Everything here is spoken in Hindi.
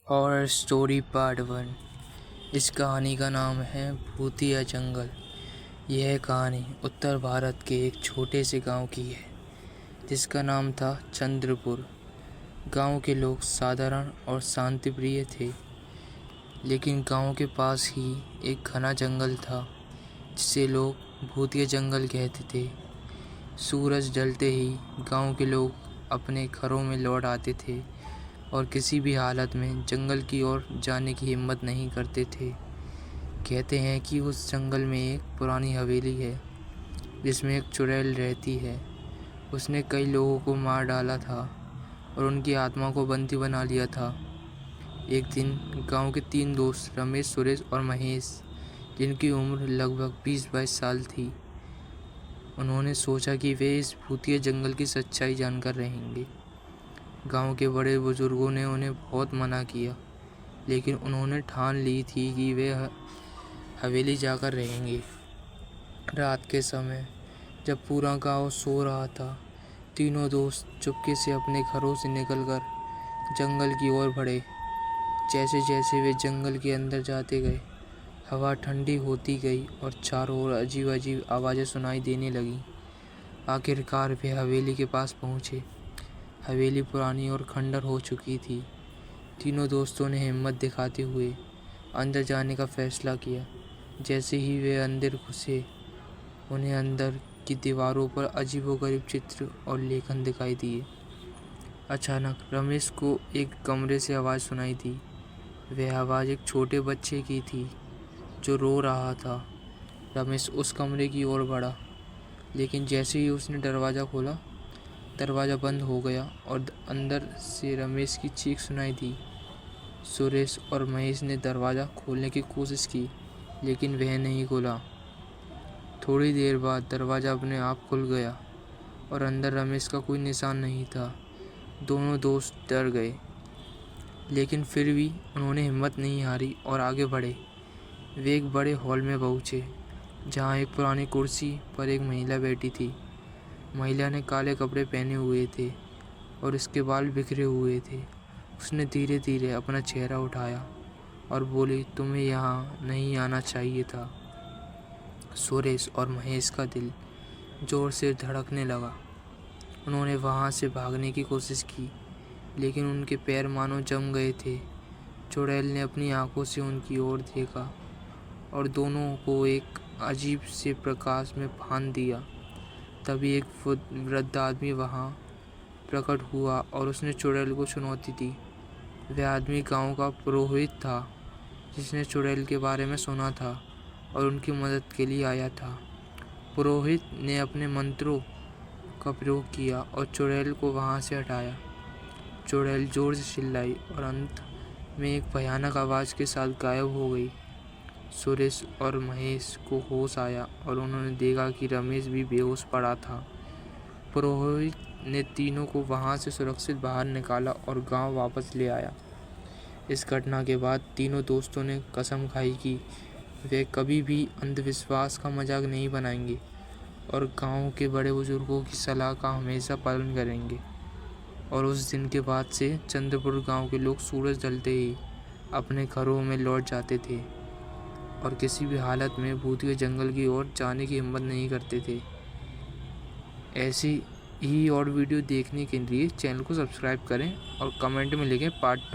और स्टोरी पार्ट 1। इस कहानी का नाम है भूतिया जंगल। यह कहानी उत्तर भारत के एक छोटे से गांव की है जिसका नाम था चंद्रपुर। गांव के लोग साधारण और शांतिप्रिय थे, लेकिन गांव के पास ही एक घना जंगल था जिसे लोग भूतिया जंगल कहते थे। सूरज ढलते ही गांव के लोग अपने घरों में लौट आते थे और किसी भी हालत में जंगल की ओर जाने की हिम्मत नहीं करते थे। कहते हैं कि उस जंगल में एक पुरानी हवेली है जिसमें एक चुड़ैल रहती है। उसने कई लोगों को मार डाला था और उनकी आत्मा को बंदी बना लिया था। एक दिन गांव के 3 दोस्त रमेश, सुरेश और महेश, जिनकी उम्र लगभग 20-22 साल थी, उन्होंने सोचा कि वे इस भूतिया जंगल की सच्चाई जानकर रहेंगे। गांव के बड़े बुजुर्गों ने उन्हें बहुत मना किया, लेकिन उन्होंने ठान ली थी कि वे हवेली जाकर रहेंगे। रात के समय जब पूरा गांव सो रहा था, तीनों दोस्त चुपके से अपने घरों से निकलकर जंगल की ओर बढ़े। जैसे जैसे वे जंगल के अंदर जाते गए, हवा ठंडी होती गई और चारों ओर अजीब अजीब आवाज़ें सुनाई देने लगीं। आखिरकार वे हवेली के पास पहुँचे। हवेली पुरानी और खंडर हो चुकी थी। तीनों दोस्तों ने हिम्मत दिखाते हुए अंदर जाने का फैसला किया। जैसे ही वे अंदर घुसे, उन्हें अंदर की दीवारों पर अजीबोगरीब चित्र और लेखन दिखाई दिए। अचानक रमेश को एक कमरे से आवाज़ सुनाई दी। वह आवाज़ एक छोटे बच्चे की थी जो रो रहा था। रमेश उस कमरे की ओर बढ़ा, लेकिन जैसे ही उसने दरवाज़ा खोला, दरवाज़ा बंद हो गया और अंदर से रमेश की चीख सुनाई दी। सुरेश और महेश ने दरवाज़ा खोलने की कोशिश की, लेकिन वह नहीं खुला। थोड़ी देर बाद दरवाज़ा अपने आप खुल गया और अंदर रमेश का कोई निशान नहीं था। दोनों दोस्त डर गए, लेकिन फिर भी उन्होंने हिम्मत नहीं हारी और आगे बढ़े। वे एक बड़े हॉल में पहुँचे, जहाँ एक पुरानी कुर्सी पर एक महिला बैठी थी। महिला ने काले कपड़े पहने हुए थे और उसके बाल बिखरे हुए थे। उसने धीरे धीरे अपना चेहरा उठाया और बोली, तुम्हें यहाँ नहीं आना चाहिए था। सुरेश और महेश का दिल जोर से धड़कने लगा। उन्होंने वहाँ से भागने की कोशिश की, लेकिन उनके पैर मानो जम गए थे। चुड़ैल ने अपनी आंखों से उनकी ओर देखा और दोनों को एक अजीब से प्रकाश में फांद दिया। तभी एक वृद्ध आदमी वहाँ प्रकट हुआ और उसने चुड़ैल को चुनौती दी। वह आदमी गांव का पुरोहित था, जिसने चुड़ैल के बारे में सुना था और उनकी मदद के लिए आया था। पुरोहित ने अपने मंत्रों का प्रयोग किया और चुड़ैल को वहाँ से हटाया। चुड़ैल जोर से चिल्लाई और अंत में एक भयानक आवाज़ के साथ गायब हो गई। सुरेश और महेश को होश आया और उन्होंने देखा कि रमेश भी बेहोश पड़ा था। पुरोहित ने तीनों को वहां से सुरक्षित बाहर निकाला और गांव वापस ले आया। इस घटना के बाद तीनों दोस्तों ने कसम खाई कि वे कभी भी अंधविश्वास का मजाक नहीं बनाएंगे और गांव के बड़े बुजुर्गों की सलाह का हमेशा पालन करेंगे। और उस दिन के बाद से चंद्रपुर गांव के लोग सूरज ढलते ही अपने घरों में लौट जाते थे और किसी भी हालत में भूतिया जंगल की ओर जाने की हिम्मत नहीं करते थे। ऐसी ही और वीडियो देखने के लिए चैनल को सब्सक्राइब करें और कमेंट में लिखें पार्ट 2।